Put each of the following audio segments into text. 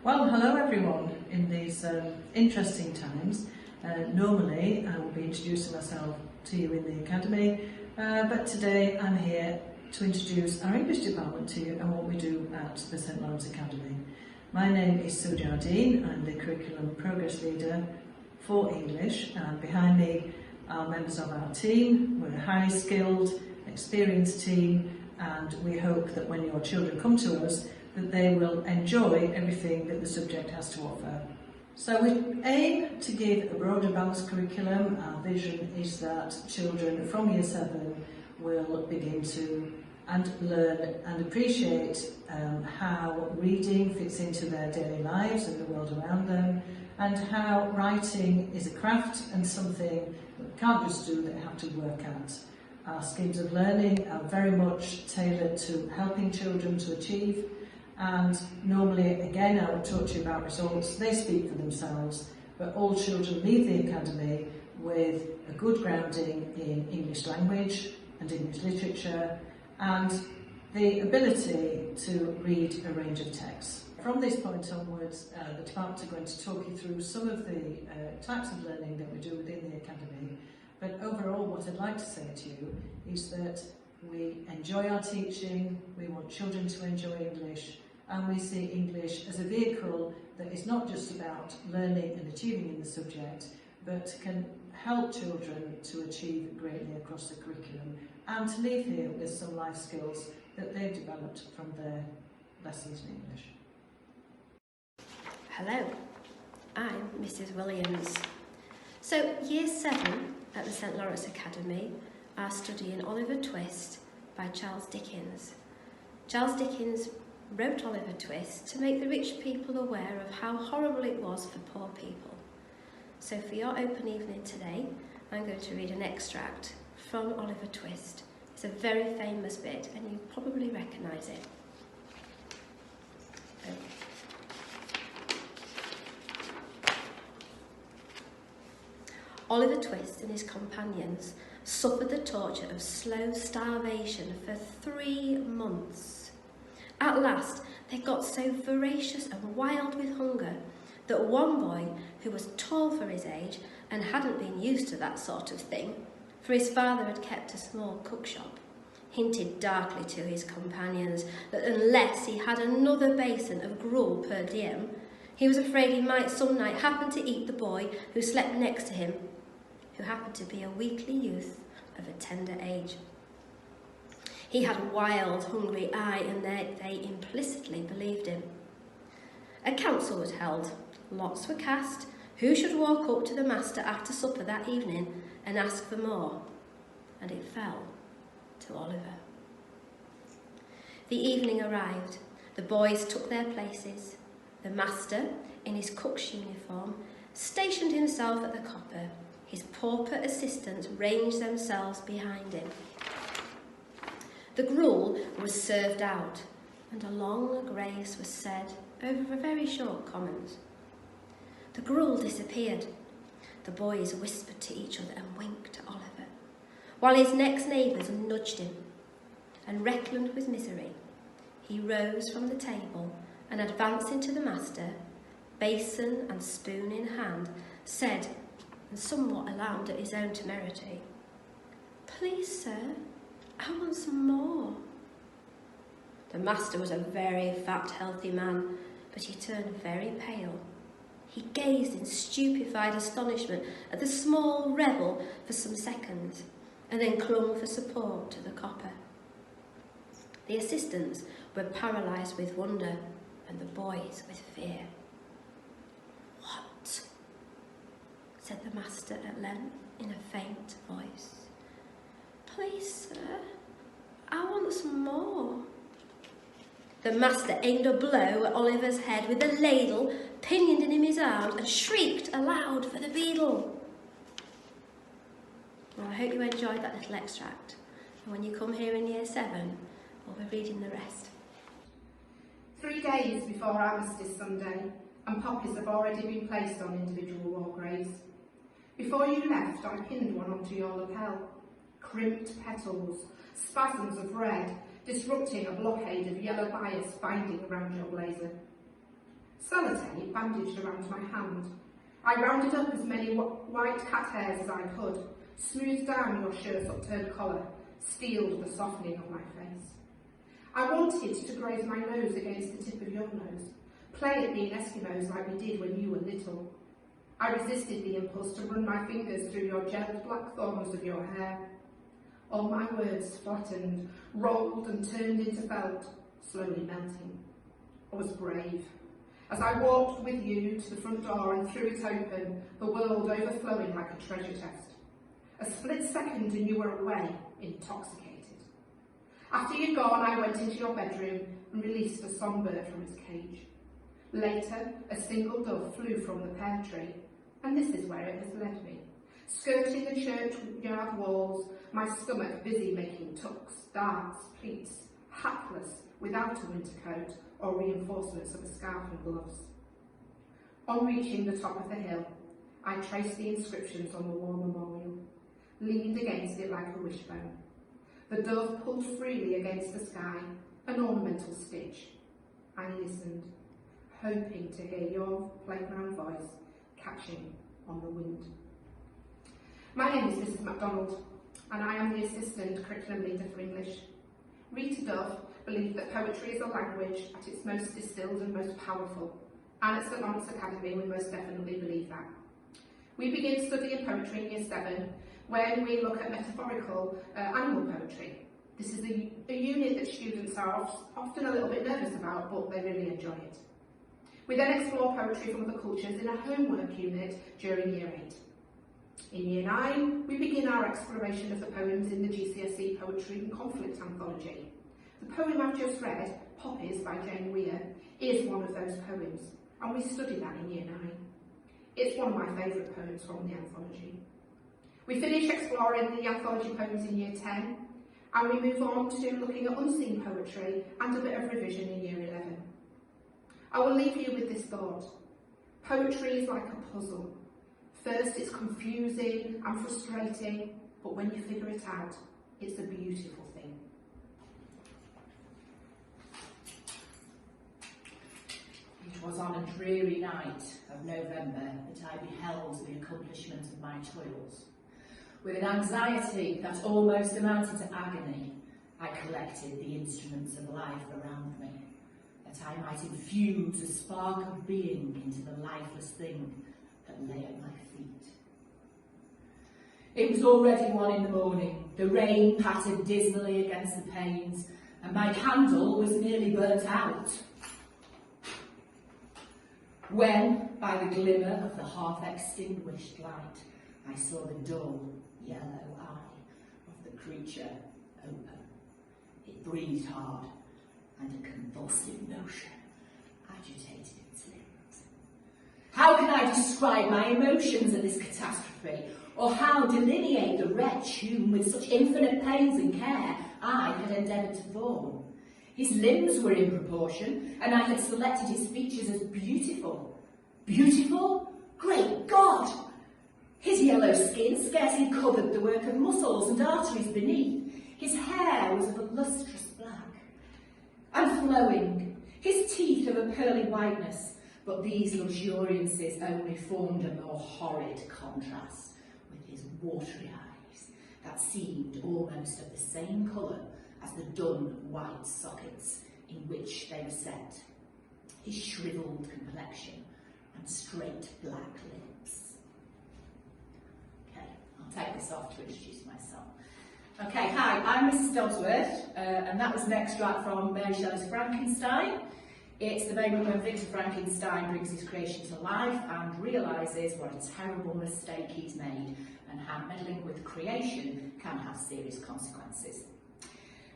Well, hello everyone in these interesting times. Normally I will be introducing myself to you in the Academy, but today I'm here to introduce our English department to you and what we do at the St Lawrence Academy. My name is Sue Jardine. I'm the Curriculum Progress Leader for English, and behind me are members of our team. We're a highly skilled, experienced team, and we hope that when your children come to us that they will enjoy everything that the subject has to offer. So we aim to give a broad and balanced curriculum. Our vision is that children from Year 7 will begin to learn and appreciate how reading fits into their daily lives and the world around them, and how writing is a craft and something that we can't just do, that we have to work at. Our schemes of learning are very much tailored to helping children to achieve, and normally, again, I will talk to you about results. They speak for themselves, but all children leave the Academy with a good grounding in English language and English literature, and the ability to read a range of texts. From this point onwards, the department are going to talk you through some of the types of learning that we do within the Academy, but overall what I'd like to say to you is that we enjoy our teaching, we want children to enjoy English, and we see English as a vehicle that is not just about learning and achieving in the subject, but can help children to achieve greatly across the curriculum and to leave here with some life skills that they've developed from their lessons in English. Hello, I'm Mrs. Williams. So, Year 7 at the St Lawrence Academy are studying Oliver Twist by Charles Dickens. Charles Dickens wrote Oliver Twist to make the rich people aware of how horrible it was for poor people. So for your open evening today, I'm going to read an extract from Oliver Twist. It's a very famous bit and you probably recognise it. Oliver Twist and his companions suffered the torture of slow starvation for 3 months. At last, they got so voracious and wild with hunger that one boy, who was tall for his age and hadn't been used to that sort of thing, for his father had kept a small cookshop, hinted darkly to his companions that unless he had another basin of gruel per diem, he was afraid he might some night happen to eat the boy who slept next to him, who happened to be a weakly youth of a tender age. He had a wild, hungry eye, and they implicitly believed him. A council was held, lots were cast, who should walk up to the master after supper that evening and ask for more, and it fell to Oliver. The evening arrived, the boys took their places. The master, in his cook's uniform, stationed himself at the copper. His pauper assistants ranged themselves behind him. The gruel was served out, and a long grace was said over a very short comment. The gruel disappeared. The boys whispered to each other and winked to Oliver, while his next neighbours nudged him. And reckless with misery, he rose from the table and advancing to the master, basin and spoon in hand, said, and somewhat alarmed at his own temerity, "Please, sir, I want some more." The master was a very fat, healthy man, but he turned very pale. He gazed in stupefied astonishment at the small rebel for some seconds, and then clung for support to the copper. The assistants were paralysed with wonder, and the boys with fear. "What?" said the master at length in a faint voice. "Please, sir, I want some more." The master aimed a blow at Oliver's head with a ladle pinioned in his arms and shrieked aloud for the beadle. Well, I hope you enjoyed that little extract. And when you come here in Year 7, we'll be reading the rest. 3 days before Armistice Sunday, and poppies have already been placed on individual war graves. Before you left, I pinned one onto your lapel. Crimped petals, spasms of red, disrupting a blockade of yellow bias binding around your blazer. sellotape bandaged around my hand. I rounded up as many white cat hairs as I could, smoothed down your shirt's upturned collar, steeled the softening of my face. I wanted to graze my nose against the tip of your nose, play at being Eskimos like we did when you were little. I resisted the impulse to run my fingers through your jet black thorns of your hair. All my words flattened, rolled and turned into felt, slowly melting. I was brave. As I walked with you to the front door and threw it open, the world overflowing like a treasure chest. A split second and you were away, intoxicated. After you'd gone, I went into your bedroom and released a songbird from its cage. Later, a single dove flew from the pear tree, and this is where it has led me. Skirting the churchyard walls, my stomach busy making tucks, darts, pleats, hatless, without a winter coat or reinforcements of a scarf and gloves. On reaching the top of the hill, I traced the inscriptions on the war memorial, leaned against it like a wishbone. The dove pulled freely against the sky, an ornamental stitch. I listened, hoping to hear your playground voice catching on the wind. My name is Mrs. MacDonald, and I am the Assistant Curriculum Leader for English. Rita Dove believed that poetry is a language at its most distilled and most powerful, and at St Lawrence Academy we most definitely believe that. We begin studying poetry in Year 7 when we look at metaphorical animal poetry. This is a unit that students are often a little bit nervous about, but they really enjoy it. We then explore poetry from other cultures in a homework unit during Year 8. In Year 9, we begin our exploration of the poems in the GCSE Poetry and Conflict Anthology. The poem I've just read, Poppies by Jane Weir, is one of those poems, and we study that in Year 9. It's one of my favourite poems from the anthology. We finish exploring the anthology poems in Year 10, and we move on to looking at unseen poetry and a bit of revision in Year 11. I will leave you with this thought. Poetry is like a puzzle. First it's confusing and frustrating, but when you figure it out, it's a beautiful thing. It was on a dreary night of November that I beheld the accomplishment of my toils. With an anxiety that almost amounted to agony, I collected the instruments of life around me, that I might infuse a spark of being into the lifeless thing that lay at my feet. It was already 1 in the morning, the rain pattered dismally against the panes, and my candle was nearly burnt out. When, by the glimmer of the half-extinguished light, I saw the dull, yellow eye of the creature open. It breathed hard, and a convulsive motion agitated its limbs. How can I describe my emotions at this catastrophe, or how delineate the wretch whom, with such infinite pains and care, I had endeavoured to form? His limbs were in proportion, and I had selected his features as beautiful. Beautiful? Great God! His yellow skin scarcely covered the work of muscles and arteries beneath. His hair was of a lustrous black and flowing, his teeth of a pearly whiteness, but these luxuriances only formed a more horrid contrast with his watery eyes that seemed almost of the same colour as the dun white sockets in which they were set, his shrivelled complexion and straight black lips. Okay, I'll take this off to introduce myself. Okay, hi, I'm Mrs. Dodsworth, and that was an extract from Mary Shelley's Frankenstein. It's the moment when Victor Frankenstein brings his creation to life and realises what a terrible mistake he's made and how meddling with creation can have serious consequences.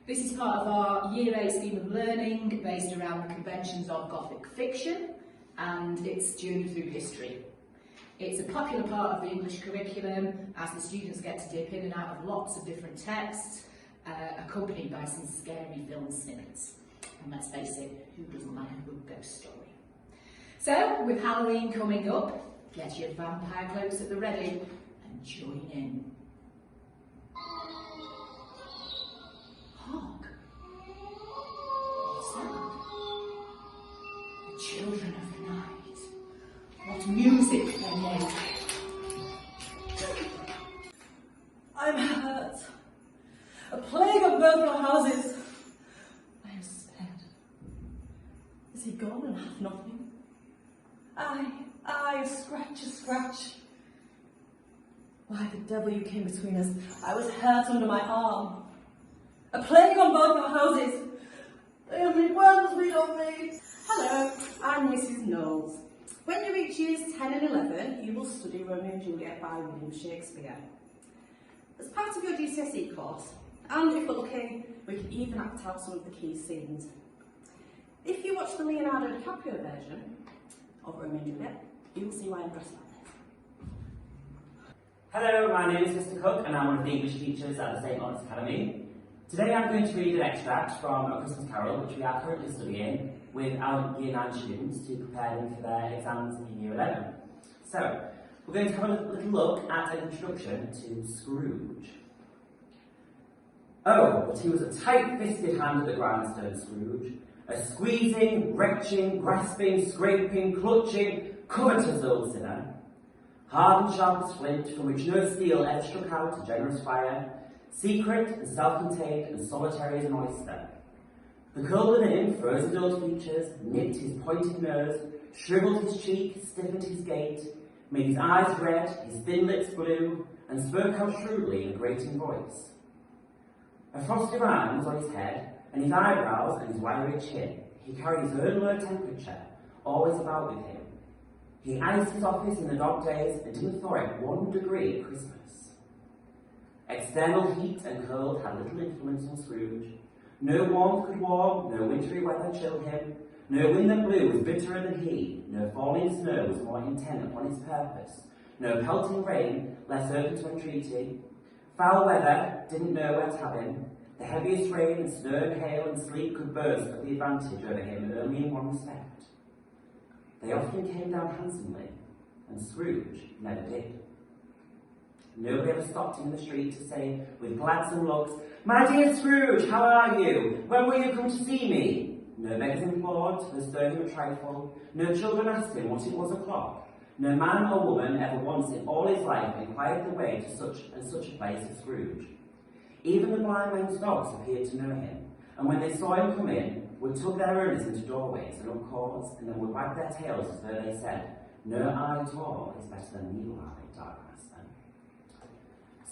This is part of our Year 8 scheme of learning based around the conventions of Gothic fiction and its journey through history. It's a popular part of the English curriculum as the students get to dip in and out of lots of different texts, accompanied by some scary film snippets. And let's face it, who doesn't like a good ghost story? So, with Halloween coming up, get your vampire cloaks at the ready and join in. Hark! What's that? The children of the night. music they make. I'm hurt. A plague of burnt our houses. I am spared. Is he gone and hath nothing? I, a scratch. Why the devil you came between us? I was hurt under my arm. A plague on both our houses. They have made worms made of me. Hello, I'm Mrs. Knowles. When you reach years 10 and 11, you will study Romeo and Juliet by William Shakespeare. As part of your GCSE course, and if we're lucky, we can even act out some of the key scenes. If you watch the Leonardo DiCaprio version of Romeo and Juliet, you will see why I'm dressed like this. Hello, my name is Mr. Cook and I'm one of the English teachers at the St. Lawrence Academy. Today I'm going to read an extract from A Christmas Carol, which we are currently studying with our Year 9 students to prepare them for their exams in Year 11. So, we're going to have a little look at an introduction to Scrooge. Oh, but he was a tight-fisted hand at the grindstone, Scrooge. A squeezing, retching, grasping, scraping, clutching, covetous old sinner. Hard and sharp as flint, from which no steel ever struck out a generous fire. Secret and self-contained and solitary as an oyster. The curled in frozen old features, nipped his pointed nose, shrivelled his cheek, stiffened his gait, made his eyes red, his thin lips blue, and spoke out shrewdly in a grating voice. A frosty rime was on his head, and his eyebrows and his wiry chin. He carried his own low temperature, always about with him. He iced his office in the dog days and didn't thaw it 1 degree at Christmas. External heat and cold had little influence on Scrooge. No warmth could warm, no wintry weather chill him. No wind that blew was bitterer than he. No falling snow was more intent upon his purpose. No pelting rain less open to entreaty. Foul weather didn't know where to have him. The heaviest rain and snow, hail and sleet could boast of the advantage over him only in one respect. They often came down handsomely, and Scrooge never did. Nobody ever stopped him in the street to say, with gladsome looks, "My dear Scrooge, how are you? When will you come to see me?" No beggars implored to bestow him a trifle. No children asked him what it was o'clock. No man or woman ever once in all his life inquired the way to such and such a place as Scrooge. Even the blind men's dogs appeared to know him, and when they saw him come in, would tug their owners into doorways and up courts, and then would wag their tails as though they said, "No eye at all is better than needle eye, dark master."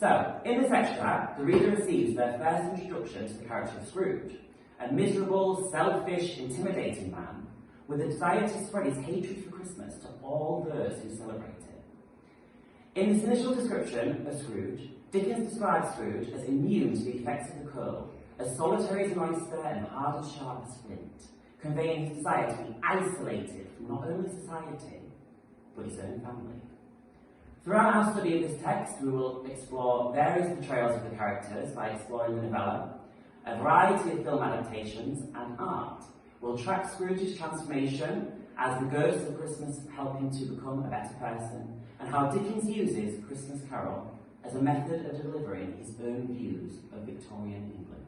So, in this extract, the reader receives their first introduction to the character of Scrooge, a miserable, selfish, intimidating man with a desire to spread his hatred for Christmas to all those who celebrate it. In this initial description of Scrooge, Dickens describes Scrooge as immune to the effects of the cold, as solitary as an oyster and hard and sharp as flint, conveying his desire to be isolated from not only society, but his own family. Throughout our study of this text, we will explore various portrayals of the characters by exploring the novella, a variety of film adaptations, and art. We'll track Scrooge's transformation as the ghosts of Christmas help him to become a better person, and how Dickens uses Christmas Carol as a method of delivering his own views of Victorian England.